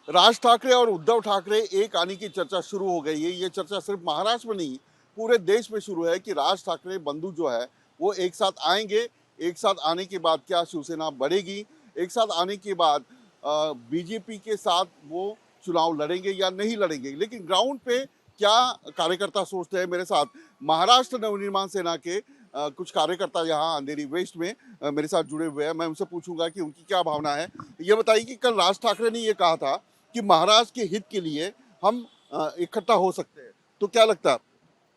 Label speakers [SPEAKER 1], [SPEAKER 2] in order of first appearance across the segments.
[SPEAKER 1] राज ठाकरे और उद्धव ठाकरे एक आने की चर्चा शुरू हो गई है। ये चर्चा सिर्फ महाराष्ट्र में नहीं, पूरे देश में शुरू है कि राज ठाकरे बंधु जो है वो एक साथ आएंगे। एक साथ आने के बाद क्या शिवसेना बढ़ेगी, एक साथ आने के बाद बीजेपी के साथ वो चुनाव लड़ेंगे या नहीं लड़ेंगे। लेकिन ग्राउंड पे क्या कार्यकर्ता सोचते हैं, मेरे साथ महाराष्ट्र नवनिर्माण सेना के कुछ कार्यकर्ता यहाँ अंधेरी वेस्ट में मेरे साथ जुड़े हुए हैं। मैं उनसे पूछूंगा कि उनकी क्या भावना है। ये बताइए कि कल राज ठाकरे ने ये कहा था कि महाराष्ट्र के हित के लिए हम इकट्ठा हो सकते हैं, तो क्या लगता है?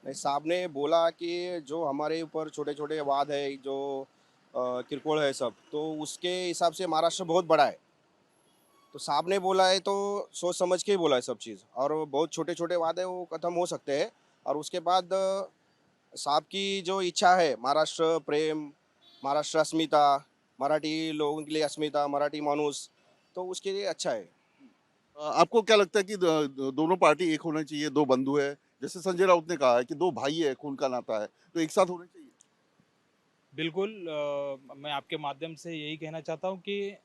[SPEAKER 2] नहीं, साहब ने बोला कि जो हमारे ऊपर छोटे छोटे वाद है, जो किरकोळ है सब, तो उसके हिसाब से महाराष्ट्र बहुत बड़ा है। तो साहब ने बोला है तो सोच समझ के ही बोला है सब चीज़, और बहुत छोटे छोटे वाद है वो खत्म हो सकते हैं। और उसके बाद साहब की जो इच्छा है, महाराष्ट्र प्रेम, महाराष्ट्र अस्मिता, मराठी लोगों के लिए अस्मिता, मराठी माणूस, तो उसके लिए अच्छा है।
[SPEAKER 1] आपको क्या लगता है कि दोनों पार्टी एक होना चाहिए, दो बंधु है, जैसे संजय राउत ने कहा है कि दो भाई है, खून का नाता है, तो एक साथ होने चाहिए?
[SPEAKER 3] बिल्कुल मैं आपके माध्यम से यही कहना चाहता हूँ कि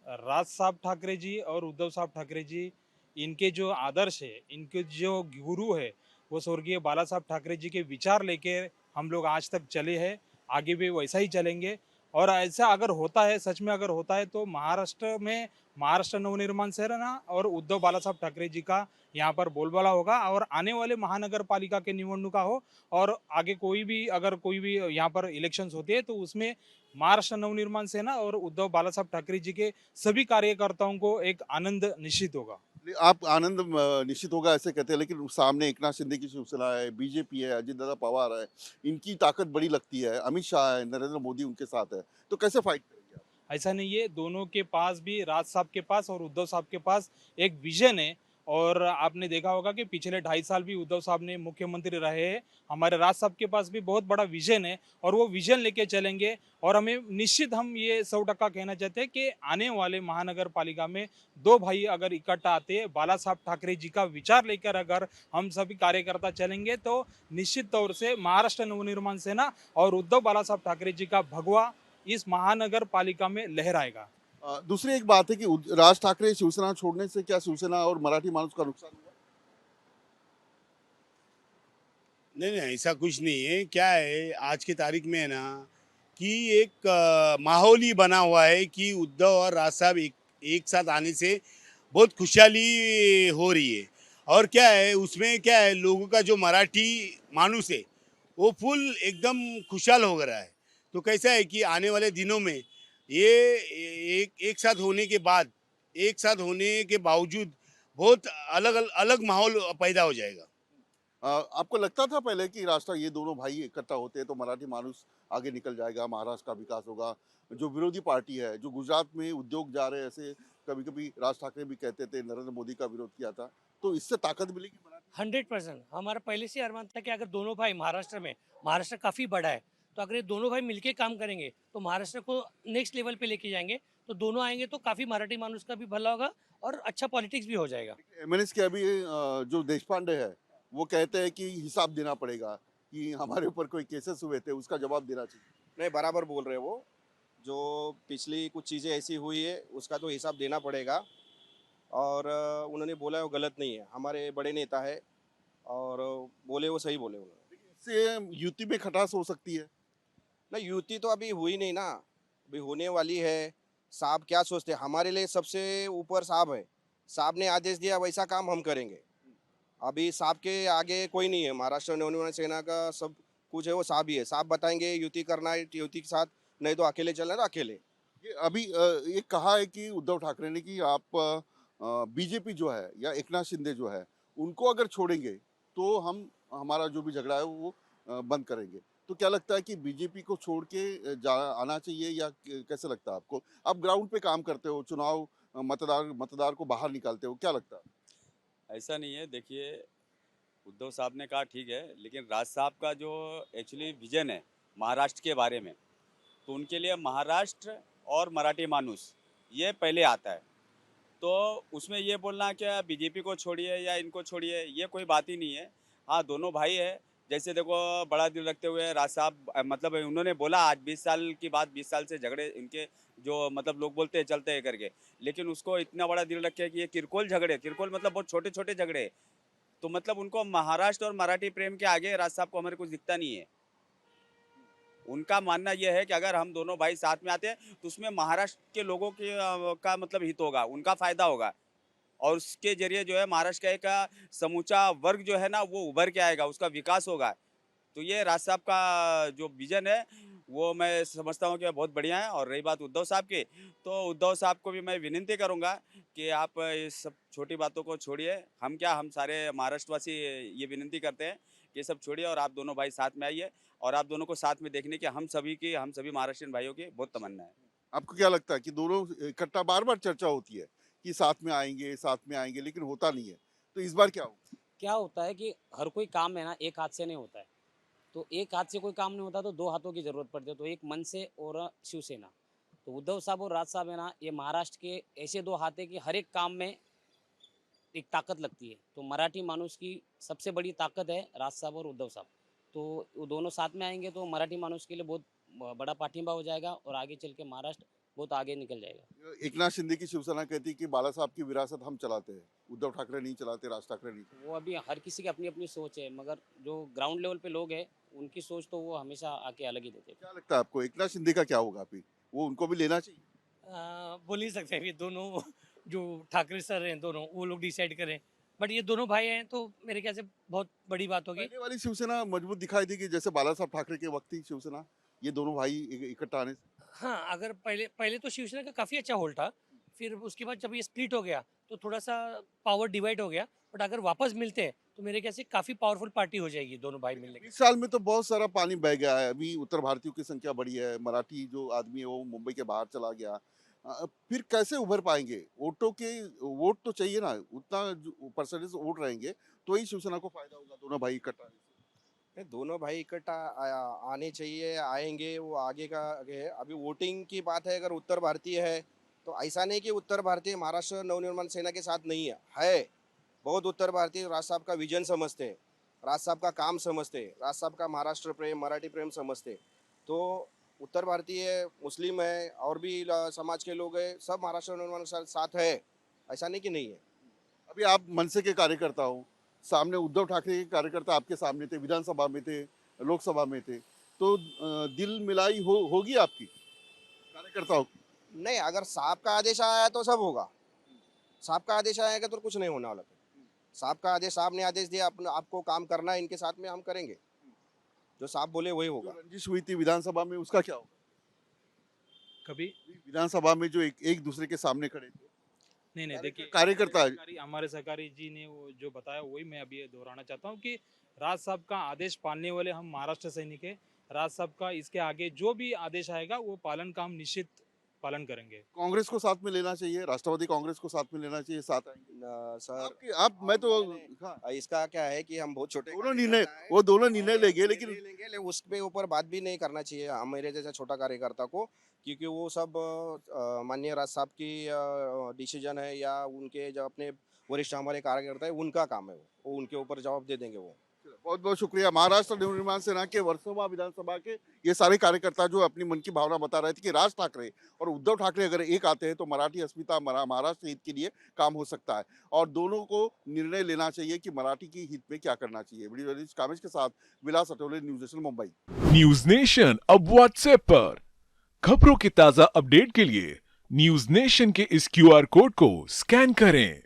[SPEAKER 3] राज साहब ठाकरे जी और उद्धव साहब ठाकरे जी, इनके जो आदर्श है, इनके जो गुरु है, वो स्वर्गीय बाला साहब ठाकरे जी के विचार लेके हम लोग आज तक चले हैं, आगे भी वैसा ही चलेंगे। और ऐसा अगर होता है, सच में अगर होता है, तो महाराष्ट्र में महाराष्ट्र नवनिर्माण सेना और उद्धव बाला साहब ठाकरे जी का यहाँ पर बोलबाला होगा। और आने वाले महानगर पालिका के निवडणुका हो और आगे कोई भी यहाँ पर इलेक्शंस होते हैं, तो उसमें महाराष्ट्र नवनिर्माण सेना और उद्धव बाला साहब ठाकरे जी के सभी कार्यकर्ताओं को एक आनंद निश्चित होगा।
[SPEAKER 1] आप आनंद निश्चित होगा ऐसे कहते हैं, लेकिन सामने एक नाथ शिंदे की शिवसेना है, बीजेपी है, अजित दादा पवार है, इनकी ताकत बड़ी लगती है, अमित शाह है, नरेंद्र मोदी उनके साथ है, तो कैसे फाइट करेंगे आप?
[SPEAKER 3] ऐसा नहीं है, दोनों के पास भी, राज साहब के पास और उद्धव साहब के पास एक विजन है। और आपने देखा होगा कि पिछले 2.5 साल भी उद्धव साहब ने मुख्यमंत्री रहे हैं। हमारे राज साहब के पास भी बहुत बड़ा विजन है और वो विजन लेके चलेंगे। और हमें निश्चित, हम ये 100% कहना चाहते हैं कि आने वाले महानगर पालिका में दो भाई अगर इकट्ठा आते हैं, बाला साहब ठाकरे जी का विचार लेकर अगर हम सभी कार्यकर्ता चलेंगे, तो निश्चित तौर से महाराष्ट्र नवनिर्माण सेना और उद्धव बाला साहब ठाकरे जी का भगवा इस महानगर पालिका में लहराएगा।
[SPEAKER 1] दूसरी एक बात है कि राज ठाकरे शिवसेना छोड़ने से क्या शिवसेना और मराठी मानुस का नुकसान हुआ?
[SPEAKER 4] नहीं नहीं, ऐसा कुछ नहीं है। क्या है, आज की तारीख में है ना कि एक माहौल ही बना हुआ है कि उद्धव और राज साहब एक साथ आने से बहुत खुशहाली हो रही है। और क्या है उसमें, क्या है, लोगों का जो मराठी मानूस है वो फुल एकदम खुशहाल हो रहा है। तो कैसा है कि आने वाले दिनों में ये एक एक साथ होने के बाद, एक साथ होने के बावजूद बहुत अलग अलग माहौल पैदा हो जाएगा।
[SPEAKER 1] आपको लगता था पहले कि राष्ट्र ये दोनों भाई इकट्ठा होते हैं तो मराठी मानुस आगे निकल जाएगा, महाराष्ट्र का विकास होगा? जो विरोधी पार्टी है, जो गुजरात में उद्योग जा रहे हैं, ऐसे कभी कभी राज ठाकरे भी कहते थे, नरेंद्र मोदी का विरोध किया था, तो इससे ताकत मिलेगी मराठी?
[SPEAKER 5] 100% हमारा पहले से अरमान था कि अगर दोनों भाई महाराष्ट्र में, महाराष्ट्र काफ़ी बड़ा है, तो अगर ये दोनों भाई मिलके काम करेंगे तो महाराष्ट्र को नेक्स्ट लेवल पे लेके जाएंगे। तो दोनों आएंगे तो काफ़ी मराठी मानुस का भी भला होगा और अच्छा पॉलिटिक्स भी हो जाएगा।
[SPEAKER 1] एमएनएस के अभी जो देश पांडे है वो कहते हैं कि हिसाब देना पड़ेगा, कि हमारे ऊपर कोई केसेस हुए थे उसका जवाब देना चाहिए।
[SPEAKER 2] नहीं, बराबर बोल रहे हैं वो। जो पिछली कुछ चीज़ें ऐसी हुई है उसका तो हिसाब देना पड़ेगा। और उन्होंने बोला है वो गलत नहीं है, हमारे बड़े नेता है, और बोले वो सही बोले उन्होंने।
[SPEAKER 1] इससे यूपी में खटास हो सकती है।
[SPEAKER 2] ना, युति तो अभी हुई नहीं ना, अभी होने वाली है। साहब क्या सोचते हैं, हमारे लिए सबसे ऊपर साहब है। साहब ने आदेश दिया वैसा काम हम करेंगे। अभी साहब के आगे कोई नहीं है, महाराष्ट्र नवनिर्माण सेना का सब कुछ है वो साहब ही है। साहब बताएंगे युति करना है युति के साथ, नहीं तो अकेले चलना है तो अकेले।
[SPEAKER 1] ये अभी ये कहा है कि उद्धव ठाकरे ने कि आप बीजेपी जो है या एकनाथ शिंदे जो है उनको अगर छोड़ेंगे तो हम हमारा जो भी झगड़ा है वो बंद करेंगे। तो क्या लगता है कि बीजेपी को छोड़ के जा आना चाहिए या कैसे लगता है आपको? आप ग्राउंड पे काम करते हो, चुनाव मतदार मतदार को बाहर निकालते हो, क्या लगता है?
[SPEAKER 6] ऐसा नहीं है, देखिए, उद्धव साहब ने कहा ठीक है, लेकिन राज साहब का जो एक्चुअली विजन है महाराष्ट्र के बारे में, तो उनके लिए महाराष्ट्र और मराठी मानूस ये पहले आता है। तो उसमें ये बोलना क्या बीजेपी को छोड़िए या इनको छोड़िए, ये कोई बात ही नहीं है। हाँ, दोनों भाई है, जैसे देखो बड़ा दिल रखते हुए राज साहब मतलब उन्होंने बोला आज 20 साल की बात, 20 साल से झगड़े इनके जो मतलब लोग बोलते हैं चलते हैं करके, लेकिन उसको इतना बड़ा दिल रखे कि ये किरकोल झगड़े, किरकोल मतलब बहुत छोटे छोटे झगड़े, तो मतलब उनको महाराष्ट्र और मराठी प्रेम के आगे राज साहब को हमारे कुछ दिखता नहीं है। उनका मानना यह है कि अगर हम दोनों भाई साथ में आते हैं तो उसमें महाराष्ट्र के लोगों के का मतलब हित होगा, उनका फायदा होगा, और उसके जरिए जो है महाराष्ट्र का एक समूचा वर्ग जो है ना वो उभर के आएगा, उसका विकास होगा। तो ये राज साहब का जो विजन है वो मैं समझता हूँ कि बहुत बढ़िया है। और रही बात उद्धव साहब की, तो उद्धव साहब को भी मैं विनती करूँगा कि आप इस सब छोटी बातों को छोड़िए। हम क्या, हम सारे महाराष्ट्रवासी ये विनती करते हैं कि ये सब छोड़िए और आप दोनों भाई साथ में आइए, और आप दोनों को साथ में देखने की हम सभी महाराष्ट्रीयन भाइयों की बहुत तमन्ना है।
[SPEAKER 1] आपको क्या लगता है कि दोनों इकट्ठा, बार बार चर्चा होती है कि साथ में आएंगे, लेकिन होता नहीं है, तो इस बार क्या होगा?
[SPEAKER 7] क्या होता है कि हर कोई काम है ना एक हाथ से नहीं होता है, तो एक हाथ से कोई काम नहीं होता तो दो हाथों की जरूरत पड़ती है, तो एक मन से और शिवसेना। तो उद्धव साहब और राज साहब है ना, ये महाराष्ट्र के ऐसे दो हाथ है कि हर एक काम में एक ताकत लगती है। तो मराठी मानुष की सबसे बड़ी ताकत है राज साहब और उद्धव साहब, तो वो दोनों साथ में आएंगे तो मराठी मानुष के लिए बहुत बड़ा पाठिंबा हो जाएगा और आगे चल के महाराष्ट्र बहुत आगे निकल जाएगा।
[SPEAKER 1] एकनाथ शिंदे की शिवसेना कहती है कि बाला साहब की विरासत हम चलाते हैं, उद्धव ठाकरे नहीं चलाते, राज ठाकरे नहीं।
[SPEAKER 7] वो अभी हर किसी की अपनी अपनी सोच है, मगर जो ग्राउंड लेवल पे लोग हैं उनकी सोच तो वो हमेशा आके अलग ही देते हैं।
[SPEAKER 1] क्या लगता है आपको एकनाथ शिंदे का क्या होगा? अभी वो उनको भी लेना चाहिए?
[SPEAKER 5] बोल ही सकते हैं ये दोनों जो ठाकरे सर हैं दोनों वो लोग डिसाइड करें, बट ये दोनों भाई हैं तो मेरे ख्याल से बहुत बड़ी बात होगी।
[SPEAKER 1] पहले वाली शिवसेना मजबूत दिखाई देगी जैसे बाला साहब ठाकरे के वक्त थी शिवसेना, ये दोनों भाई इकट्ठा आने से।
[SPEAKER 5] हाँ, अगर पहले पहले तो शिवसेना का काफ़ी अच्छा होल्ड था, फिर उसके बाद जब ये स्प्लिट हो गया तो थोड़ा सा पावर डिवाइड हो गया, बट अगर वापस मिलते हैं तो मेरे ख्याल से काफ़ी पावरफुल पार्टी हो जाएगी दोनों भाई मिलने के।
[SPEAKER 1] 20 साल में तो बहुत सारा पानी बह गया है। अभी उत्तर भारतीयों की संख्या बढ़ी है, मराठी जो आदमी है वो मुंबई के बाहर चला गया। फिर कैसे उभर पाएंगे? वोट तो चाहिए ना, उतना परसेंटेज वोट रहेंगे तो ही शिवसेना को फायदा होगा, दोनों भाई इकट्ठा आने से।
[SPEAKER 2] नहीं, दोनों भाई इकट्ठा आने चाहिए, आएंगे, वो आगे का आगे है। अभी वोटिंग की बात है, अगर उत्तर भारतीय है तो ऐसा नहीं कि उत्तर भारतीय महाराष्ट्र नवनिर्माण सेना के साथ नहीं है। बहुत उत्तर भारतीय राज साहब का विजन समझते हैं, राज साहब का काम समझते हैं, राज साहब का महाराष्ट्र प्रेम, मराठी प्रेम समझते हैं। तो उत्तर भारतीय, मुस्लिम है और भी समाज के लोग हैं, सब महाराष्ट्र नवनिर्माण के साथ है, ऐसा नहीं कि नहीं है।
[SPEAKER 1] अभी आप मनसे के कार्यकर्ता हो, सामने उद्धव ठाकरे के कार्यकर्ता आपके सामने थे, विधानसभा में थे, लोकसभा में थे, तो दिल मिलाई होगी आपकी कार्यकर्ताओं की?
[SPEAKER 2] नहीं, अगर साहब का आदेश आया तो सब होगा, साहब का आदेश आएगा तो कुछ नहीं होने वाला। साहब का आदेश, साहब ने आदेश दिया आपको काम करना है इनके साथ में, हम करेंगे, जो साहब बोले वही होगा।
[SPEAKER 1] जो रंजिश हुई थी विधानसभा में, उसका क्या होगा?
[SPEAKER 3] कभी
[SPEAKER 1] विधानसभा में जो एक दूसरे के सामने खड़े थे,
[SPEAKER 3] नहीं देखिए,
[SPEAKER 1] कार्यकर्ता है।
[SPEAKER 3] हमारे सरकारी जी ने वो जो बताया वही मैं अभी दोहराना चाहता हूँ कि राज साहब का आदेश पालने वाले हम महाराष्ट्र सैनिक है। राज साहब का इसके आगे जो भी आदेश आएगा वो पालन का हम निश्चित पालन करेंगे।
[SPEAKER 1] कांग्रेस को साथ में लेना चाहिए, राष्ट्रवादी कांग्रेस को साथ में लेना चाहिए, साथ आएंगे
[SPEAKER 2] सर
[SPEAKER 1] आप मैं तो हाँ,
[SPEAKER 2] इसका क्या है कि हम बहुत छोटे
[SPEAKER 1] वो दोनों निर्णय लेंगे, लेकिन
[SPEAKER 2] उसके ऊपर बात भी नहीं करना चाहिए मेरे जैसा छोटा कार्यकर्ता को, क्योंकि वो सब माननीय राज साहब की डिसीजन है या उनके जो अपने वरिष्ठ हमारे कार्यकर्ता है उनका काम है, वो उनके ऊपर जवाब दे देंगे वो।
[SPEAKER 1] बहुत बहुत शुक्रिया। महाराष्ट्र नवनिर्माण सेना के वर्सोवा विधानसभा के ये सारे कार्यकर्ता जो अपनी मन की भावना बता रहे थे कि राज ठाकरे और उद्धव ठाकरे अगर एक आते हैं तो मराठी अस्मिता, महाराष्ट्र हित के लिए काम हो सकता है, और दोनों को निर्णय लेना चाहिए कि मराठी की हित में क्या करना चाहिए। वीडियो जर्नलिस्ट कामेश के साथ Vilas Atole, news nation Mumbai.
[SPEAKER 8] News nation अब व्हाट्सएप पर खबरों के ताजा अपडेट के लिए न्यूज नेशन के इस QR कोड को स्कैन करें।